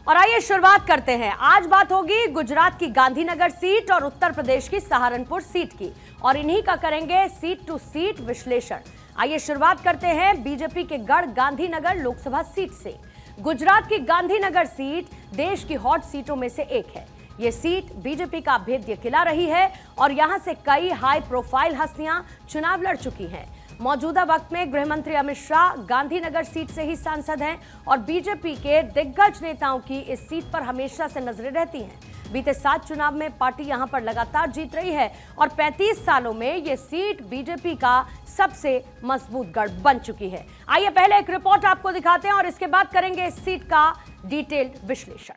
और आइए शुरुआत करते हैं। आज बात होगी गुजरात की गांधीनगर सीट और उत्तर प्रदेश की सहारनपुर सीट की, और इन्हीं का करेंगे सीट टू सीट विश्लेषण। आइए शुरुआत करते हैं बीजेपी के गढ़ गांधीनगर लोकसभा सीट से। गुजरात की गांधीनगर सीट देश की हॉट सीटों में से एक है। यह सीट बीजेपी का अभेद्य किला रही है और यहां से कई हाई प्रोफाइल हस्तियां चुनाव लड़ चुकी हैं। मौजूदा वक्त में गृह मंत्री अमित शाह गांधीनगर सीट से ही सांसद हैं और बीजेपी के दिग्गज नेताओं की इस सीट पर हमेशा से नजरें रहती हैं। बीते 7 चुनाव में पार्टी यहां पर लगातार जीत रही है और 35 सालों में यह सीट बीजेपी का सबसे मजबूत गढ़ बन चुकी है। आइए पहले एक रिपोर्ट आपको दिखाते हैं और इसके बाद करेंगे इस सीट का डिटेल्ड विश्लेषण।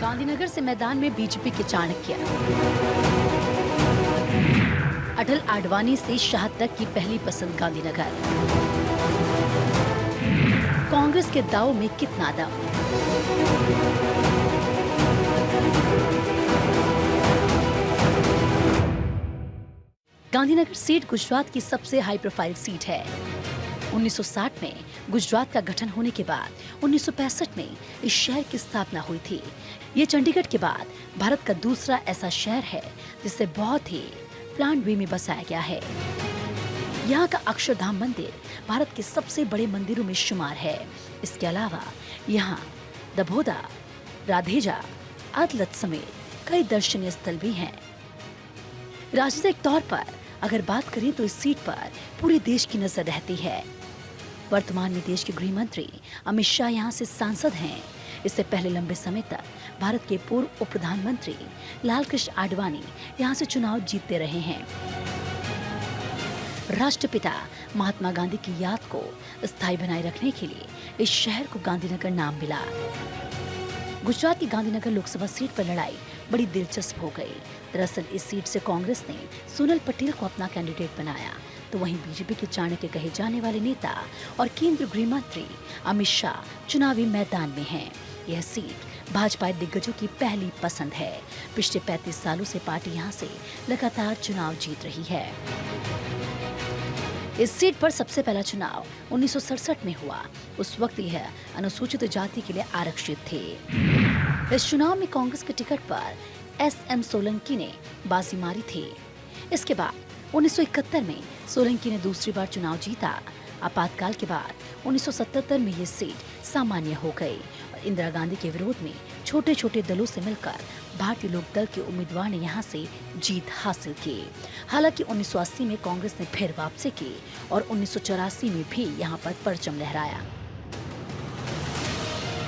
गांधीनगर से मैदान में बीजेपी के चाणक्य, अटल आडवाणी से शाह तक की पहली पसंद गांधीनगर। कांग्रेस के दाव में कितना दम। गांधीनगर सीट गुजरात की सबसे हाई प्रोफाइल सीट है। 1960 में गुजरात का गठन होने के बाद 1965 में इस शहर की स्थापना हुई थी। ये चंडीगढ़ के बाद भारत का दूसरा ऐसा शहर है जिसे बहुत ही प्लान वे में बसाया गया है। यहाँ का अक्षरधाम मंदिर भारत के सबसे बड़े मंदिरों में शुमार है। इसके अलावा यहाँ दभोदा, राधेजा, अदलत समेत कई दर्शनीय स्थल भी हैं। राजनीतिक तौर पर अगर बात करें तो इस सीट पर पूरे देश की नजर रहती है। वर्तमान में देश के गृह मंत्री अमित शाह यहाँ से सांसद हैं। इससे पहले लंबे समय तक भारत के पूर्व उप प्रधानमंत्री लाल कृष्ण आडवाणी यहाँ से चुनाव जीतते रहे हैं। राष्ट्रपिता महात्मा गांधी की याद को स्थायी बनाए रखने के लिए इस शहर को गांधीनगर नाम मिला। गुजरात की गांधीनगर लोकसभा सीट पर लड़ाई बड़ी दिलचस्प हो गई। दरअसल इस सीट से कांग्रेस ने सोनल पटेल को अपना कैंडिडेट बनाया, तो वहीं बीजेपी के चाणक्य कहे जाने वाले नेता और केंद्रीय गृह मंत्री अमित शाह चुनावी मैदान में हैं। यह सीट भाजपा दिग्गजों की पहली पसंद है। पिछले 35 सालों से पार्टी यहां से लगातार चुनाव जीत रही है। इस सीट पर सबसे पहला चुनाव 1967 में हुआ। उस वक्त यह अनुसूचित जाति के लिए आरक्षित थे। इस चुनाव में कांग्रेस के टिकट पर एसएम सोलंकी ने बाजी मारी थी। इसके बाद 1971 में सोलंकी ने दूसरी बार चुनाव जीता। आपातकाल के बाद 1977 में ये सीट सामान्य हो गई और इंदिरा गांधी के विरोध में छोटे छोटे दलों से मिलकर भारतीय लोक दल के उम्मीदवार ने यहां से जीत हासिल की। हालांकि 1980 में कांग्रेस ने फिर वापसी की और 1984 में भी यहां पर परचम लहराया।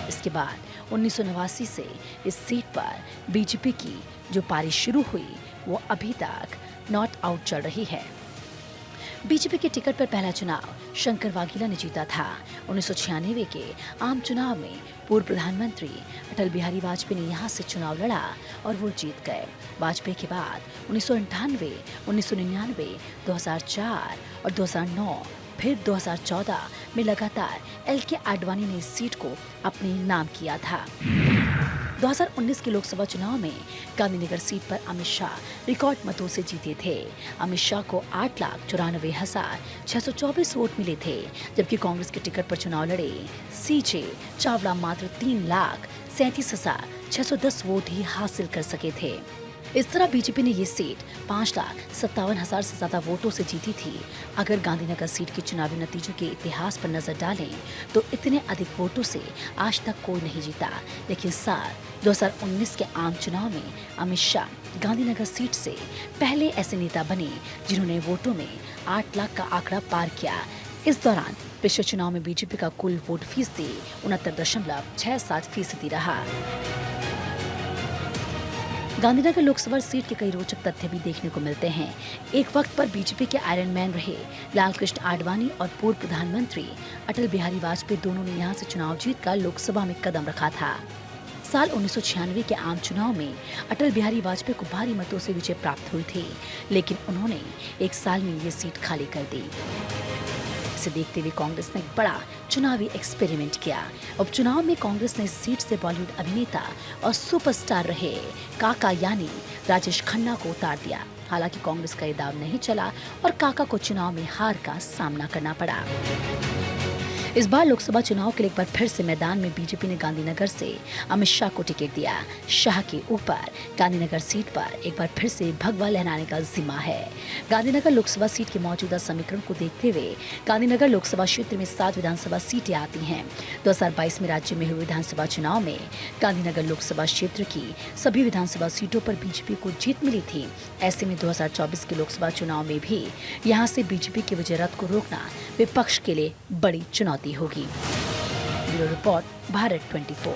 इसके बाद 1989 से इस सीट पर बीजेपी की जो पारी शुरू हुई वो अभी तक नॉट आउट चल रही है। बीजेपी के टिकट पर पहला चुनाव शंकर वाघेला ने जीता था। 1996 के आम चुनाव में पूर्व प्रधानमंत्री अटल बिहारी वाजपेयी ने यहां से चुनाव लड़ा और वो जीत गए। वाजपेयी के बाद 1998, 1999, 2004 और 2009 फिर 2014 में लगातार एल.के. आडवाणी ने इस सीट को अपने नाम किया था। 2019 के लोकसभा चुनाव में गांधीनगर सीट पर अमित शाह रिकॉर्ड मतों से जीते थे। अमित शाह को 8,94,624 वोट मिले थे, जबकि कांग्रेस के टिकट पर चुनाव लड़े सीजे चावला मात्र 3,37,610 वोट ही हासिल कर सके थे। इस तरह बीजेपी ने ये सीट 5,57,000 से ज्यादा वोटों से जीती थी। अगर गांधीनगर सीट के चुनावी नतीजों के इतिहास पर नजर डालें तो इतने अधिक वोटों से आज तक कोई नहीं जीता। लेकिन साल 2019 के आम चुनाव में अमित शाह गांधीनगर सीट से पहले ऐसे नेता बने जिन्होंने वोटों में 8 लाख का आंकड़ा पार किया। इस दौरान पिछले चुनाव में बीजेपी का कुल वोट फीसदी 69.67% रहा। गांधीनगर लोकसभा सीट के कई रोचक तथ्य भी देखने को मिलते हैं। एक वक्त पर बीजेपी के आयरन मैन रहे लाल कृष्ण आडवाणी और पूर्व प्रधानमंत्री अटल बिहारी वाजपेयी दोनों ने यहां से चुनाव जीतकर लोकसभा में कदम रखा था। साल 1996 के आम चुनाव में अटल बिहारी वाजपेयी को भारी मतों से विजय प्राप्त हुई थी, लेकिन उन्होंने एक साल में ये सीट खाली कर दी। इसे देखते हुए कांग्रेस ने एक बड़ा चुनावी एक्सपेरिमेंट किया। उपचुनाव में कांग्रेस ने इस सीट से बॉलीवुड अभिनेता और सुपरस्टार रहे काका यानी राजेश खन्ना को उतार दिया। हालांकि कांग्रेस का ये दाव नहीं चला और काका को चुनाव में हार का सामना करना पड़ा। इस बार लोकसभा चुनाव के लिए एक बार फिर से मैदान में बीजेपी ने गांधीनगर से अमित शाह को टिकट दिया। शाह के ऊपर गांधीनगर सीट पर एक बार फिर से भगवा लहराने का जिम्मा है। गांधीनगर लोकसभा सीट के मौजूदा समीकरण को देखते हुए गांधीनगर लोकसभा क्षेत्र में 7 विधानसभा सीटें आती हैं। 2022 में राज्य में हुए विधानसभा चुनाव में गांधीनगर लोकसभा क्षेत्र की सभी विधानसभा सीटों पर बीजेपी को जीत मिली थी। ऐसे में 2024 के लोकसभा चुनाव में भी यहाँ से बीजेपी के विजय रथ को रोकना विपक्ष के लिए बड़ी चुनौती होगी। Bureau report, Bharat 24।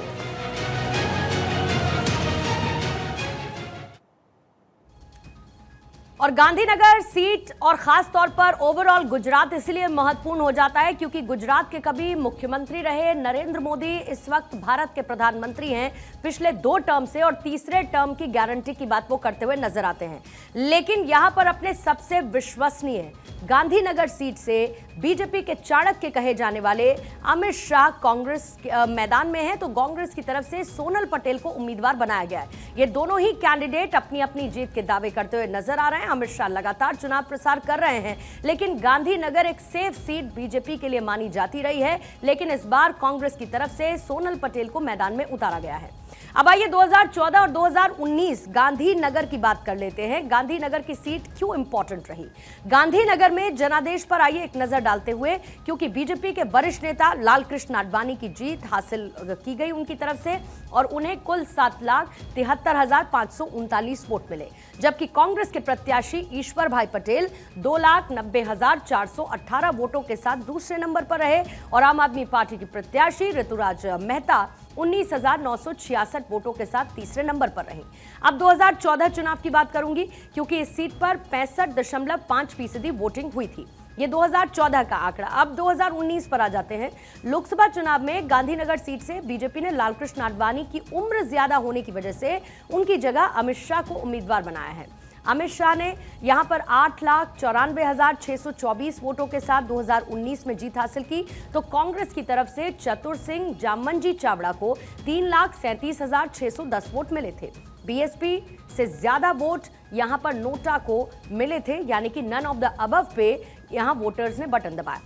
और गांधीनगर सीट और खास तौर पर ओवरऑल गुजरात इसलिए महत्वपूर्ण हो जाता है क्योंकि गुजरात के कभी मुख्यमंत्री रहे नरेंद्र मोदी इस वक्त भारत के प्रधानमंत्री हैं। पिछले 2 टर्म से और तीसरे टर्म की गारंटी की बात वो करते हुए नजर आते हैं। लेकिन यहां पर अपने सबसे विश्वसनीय गांधीनगर सीट से बीजेपी के चाणक्य कहे जाने वाले अमित शाह कांग्रेस मैदान में हैं, तो कांग्रेस की तरफ से सोनल पटेल को उम्मीदवार बनाया गया है। ये दोनों ही कैंडिडेट अपनी अपनी जीत के दावे करते हुए नजर आ रहे हैं। अमित शाह लगातार चुनाव प्रसार कर रहे हैं, लेकिन गांधीनगर एक सेफ सीट बीजेपी के लिए मानी जाती रही है। लेकिन इस बार कांग्रेस की तरफ से सोनल पटेल को मैदान में उतारा गया है। अब आइए 2014 और 2019 गांधीनगर की बात कर लेते हैं। गांधीनगर की सीट क्यों इंपॉर्टेंट रही? गांधीनगर में जनादेश पर आइए एक नजर डालते हुए, क्योंकि बीजेपी के वरिष्ठ नेता लालकृष्ण आडवाणी की जीत हासिल की गई उनकी तरफ से और उन्हें कुल 7,73,539 वोट मिले, जबकि कांग्रेस के प्रत्याशी ईश्वर भाई पटेल 2,90,418 वोटों के साथ दूसरे नंबर पर रहे और आम आदमी पार्टी की प्रत्याशी ऋतुराज मेहता 19,966 वोटों के साथ तीसरे नंबर पर रही। अब 2014 चुनाव की बात करूंगी क्योंकि इस सीट पर 65.5% वोटिंग हुई थी। ये 2014 का आंकड़ा। अब 2019 पर आ जाते हैं। लोकसभा चुनाव में गांधीनगर सीट से बीजेपी ने लालकृष्ण आडवाणी की उम्र ज्यादा होने की वजह से उनकी जगह अमित शाह को उम्मीदवार बनाया है। अमित शाह ने यहां पर 8,94,624 वोटों के साथ 2019 में जीत हासिल की, तो कांग्रेस की तरफ से चतुर सिंह जामंजी चावड़ा को 3,37,610 वोट मिले थे। बीएसपी से ज्यादा वोट यहां पर नोटा को मिले थे, यानी कि नन ऑफ द अबव पे यहां वोटर्स ने बटन दबाया।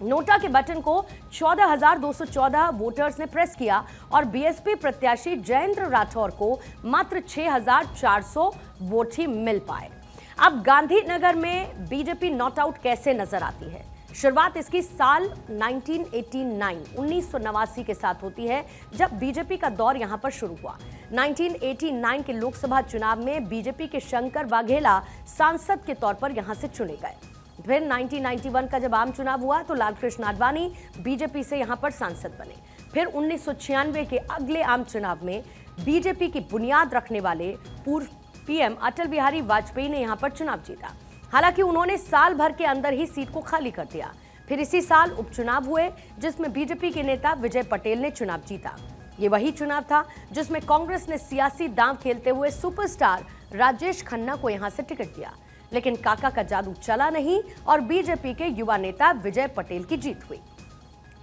नोटा के बटन को 14,214 वोटर्स ने प्रेस किया और बीएसपी प्रत्याशी जयेंद्र राठौर को मात्र 6,400 वोट ही मिल पाए। अब गांधीनगर में बीजेपी नॉट आउट कैसे नजर आती है? शुरुआत इसकी साल 1989 के साथ होती है, जब बीजेपी का दौर यहां पर शुरू हुआ। 1989 के लोकसभा चुनाव में बीजेपी के शंकर वाघेला सांसद के तौर पर यहां से चुने गए। फिर 1991 का जब आम चुनाव हुआ तो लालकृष्ण आडवाणी बीजेपी से यहां पर सांसद बने। फिर 1996 के अगले आम चुनाव में बीजेपी की बुनियाद रखने वाले पूर्व पीएम अटल बिहारी वाजपेयी ने यहां पर चुनाव जीता। हालांकि उन्होंने साल भर के अंदर ही सीट को खाली कर दिया। फिर इसी साल उपचुनाव हुए जिसमें बीजेपी के नेता विजय पटेल ने चुनाव जीता। ये वही चुनाव था जिसमें कांग्रेस ने सियासी दांव खेलते हुए सुपरस्टार राजेश खन्ना को यहां से टिकट दिया, लेकिन काका का जादू चला नहीं और बीजेपी के युवा नेता विजय पटेल की जीत हुई।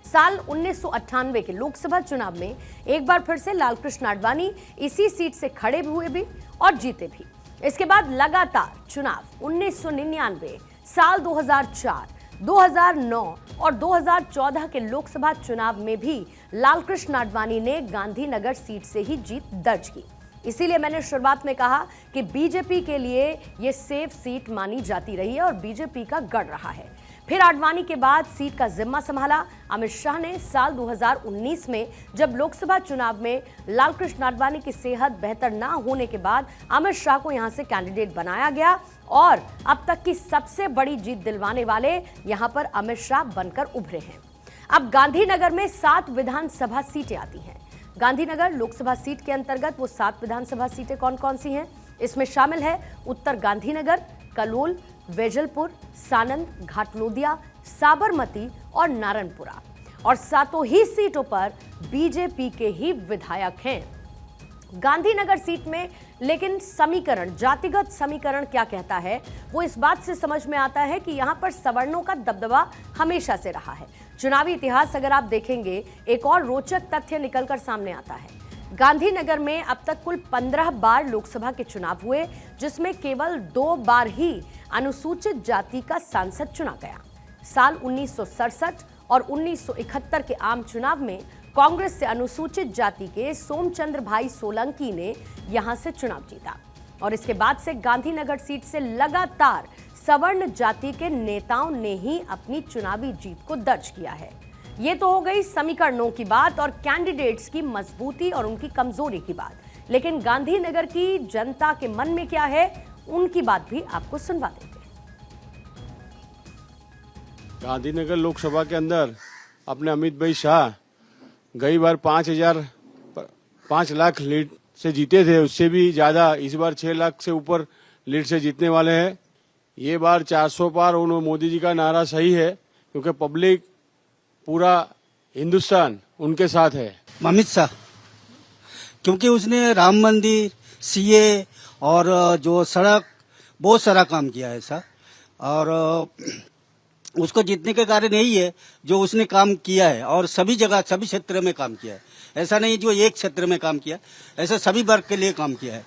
साल 1998 के लोकसभा चुनाव में एक बार फिर से लालकृष्ण आडवाणी इसी सीट से खड़े हुए भी और जीते भी। इसके बाद लगातार चुनाव 1999, साल 2004, 2009 और 2014 के लोकसभा चुनाव में भी लालकृष्ण आडवाणी ने गांधीनगर सीट से ही जीत दर्ज की। इसीलिए मैंने शुरुआत में कहा कि बीजेपी के लिए यह सेफ सीट मानी जाती रही है और बीजेपी का गढ़ रहा है। फिर आडवाणी के बाद सीट का जिम्मा संभाला अमित शाह ने साल 2019 में, जब लोकसभा चुनाव में लालकृष्ण आडवाणी की सेहत बेहतर ना होने के बाद अमित शाह को यहां से कैंडिडेट बनाया गया और अब तक की सबसे बड़ी जीत दिलवाने वाले यहां पर अमित शाह बनकर उभरे हैं। अब गांधीनगर में 7 विधानसभा सीटें आती हैं। गांधीनगर लोकसभा सीट के अंतर्गत वो 7 विधानसभा सीटें कौन कौन सी हैं? इसमें शामिल है उत्तर गांधीनगर, कलोल, वेजलपुर, सानंद, घाटलोदिया, साबरमती और नारायणपुरा। और 7 ही सीटों पर बीजेपी के ही विधायक हैं। गांधीनगर सीट में लेकिन समीकरण, जातिगत समीकरण क्या कहता है, वो इस बात से समझ में आता है कि यहां पर सवर्णों का दबदबा हमेशा से रहा है। चुनावी इतिहास अगर आप देखेंगे, एक और रोचक तथ्य निकलकर सामने आता है। गांधीनगर में अब तक कुल 15 बार लोकसभा के चुनाव हुए, जिसमें केवल 2 बार ही अनुसूचित जाति का सांसद चुना गया। साल 1967 और 1971 के आम चुनाव में कांग्रेस से अनुसूचित जाति के सोमचंद्र भाई सोलंकी ने यहां से चुनाव जीता और इसके बाद से गांधीनगर सीट से लगातार सवर्ण जाति के नेताओं ने ही अपनी चुनावी जीत को दर्ज किया है। ये तो हो गई समीकरणों की बात और कैंडिडेट्स की मजबूती और उनकी कमजोरी की बात, लेकिन गांधीनगर की जनता के मन में क्या है उनकी बात भी आपको सुनवा देते हैं। गांधीनगर लोकसभा के अंदर अपने अमित भाई शाह गई बार 5 लाख लीड से जीते थे, उससे भी ज्यादा इस बार 6 लाख से ऊपर लीड से जीतने वाले हैं। ये बार 400 पार मोदी जी का नारा सही है, क्योंकि पब्लिक पूरा हिंदुस्तान उनके साथ है। अमित शाह, क्योंकि उसने राम मंदिर, सीए और जो सड़क बहुत सारा काम किया है सर, और उसको जीतने के कारण यही है जो उसने काम किया है और सभी जगह सभी क्षेत्र में काम किया है। ऐसा नहीं जो एक क्षेत्र में काम किया, ऐसा सभी वर्ग के लिए काम किया है।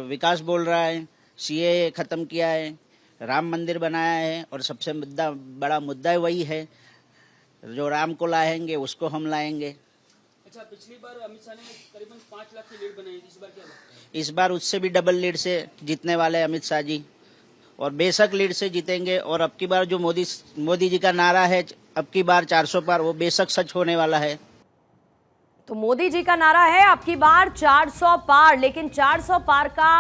विकास बोल रहा है, सीए खत्म किया है, राम मंदिर बनाया है और सबसे बड़ा मुद्दा वही है, जो राम को लाएंगे उसको हम लाएंगे। अच्छा, पिछली बार अमित शाह ने करीबन 5 लाख की लीड बनाई थी, इस बार क्या है? इस बार उससे भी डबल लीड से जीतने वाले अमित शाह जी, और बेशक लीड से जीतेंगे। और अब की बार जो मोदी जी का नारा है अब की बार 400 पार, वो बेशक सच होने वाला है। तो मोदी जी का नारा है अब की बार 400 पार, लेकिन 400 पार का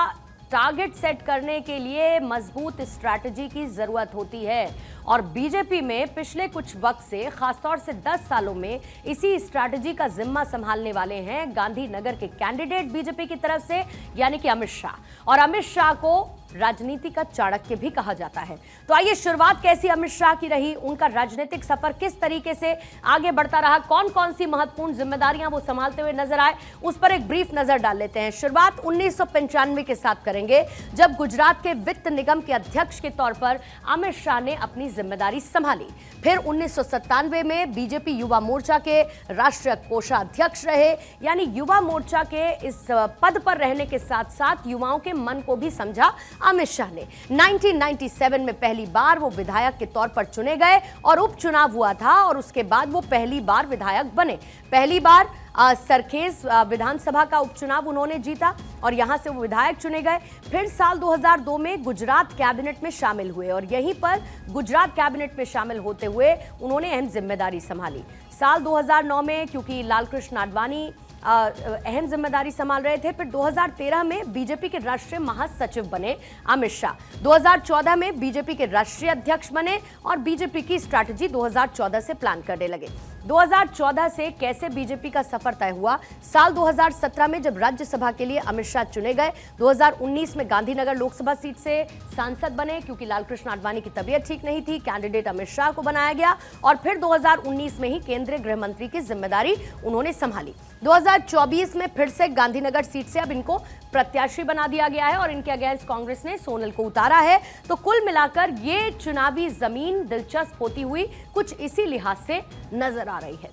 टारगेट सेट करने के लिए मजबूत स्ट्रैटेजी की जरूरत होती है और बीजेपी में पिछले कुछ वक्त से, खासतौर से 10 सालों में इसी स्ट्रैटेजी का जिम्मा संभालने वाले हैं गांधीनगर के कैंडिडेट बीजेपी की तरफ से, यानी कि अमित शाह। और अमित शाह को राजनीति का चाणक्य भी कहा जाता है। तो आइए शुरुआत कैसी अमित शाह की रही, उनका राजनीतिक सफर किस तरीके से आगे बढ़ता रहा, कौन कौन सी महत्वपूर्ण जिम्मेदारियां वो संभालते हुए नजर आए, उस पर एक ब्रीफ नजर डाल लेते हैं। शुरुआत 1995 के साथ करेंगे, जब गुजरात के वित्त निगम के अध्यक्ष के तौर पर अमित शाह ने अपनी जिम्मेदारी संभाली। फिर 1997 में बीजेपी युवा मोर्चा के राष्ट्रीय कोषाध्यक्ष रहे, यानी युवा मोर्चा के इस पद पर रहने के साथ साथ युवाओं के मन को भी समझा अमित शाह ने। 1997 में पहली बार वो विधायक के तौर पर चुने गए और उपचुनाव हुआ था और उसके बाद वो पहली बार विधायक बने। पहली बार सरखेज विधानसभा का उपचुनाव उन्होंने जीता और यहां से वो विधायक चुने गए। फिर साल 2002 में गुजरात कैबिनेट में शामिल हुए और यहीं पर गुजरात कैबिनेट में शामिल होते हुए उन्होंने अहम जिम्मेदारी संभाली। साल 2009 में क्योंकि लालकृष्ण आडवाणी अहम जिम्मेदारी संभाल रहे थे, फिर 2013 में बीजेपी के राष्ट्रीय महासचिव बने अमित शाह। 2014 में बीजेपी के राष्ट्रीय अध्यक्ष बने और बीजेपी की स्ट्रैटेजी 2014 से प्लान करने लगे। 2014 से कैसे बीजेपी का सफर तय हुआ, साल 2017 में जब राज्यसभा के लिए अमित शाह चुने गए, 2019 में गांधीनगर लोकसभा सीट से सांसद बने क्योंकि लालकृष्ण आडवाणी की तबीयत ठीक नहीं थी, कैंडिडेट अमित शाह को बनाया गया और फिर 2019 में ही केंद्रीय गृह मंत्री की जिम्मेदारी उन्होंने संभाली। 2024 में फिर से गांधीनगर सीट से अब इनको प्रत्याशी बना दिया गया है और इनके अगेंस्ट कांग्रेस ने सोनल को उतारा है। तो कुल मिलाकर ये चुनावी जमीन दिलचस्प होती हुई कुछ इसी लिहाज से नजर आ रही है।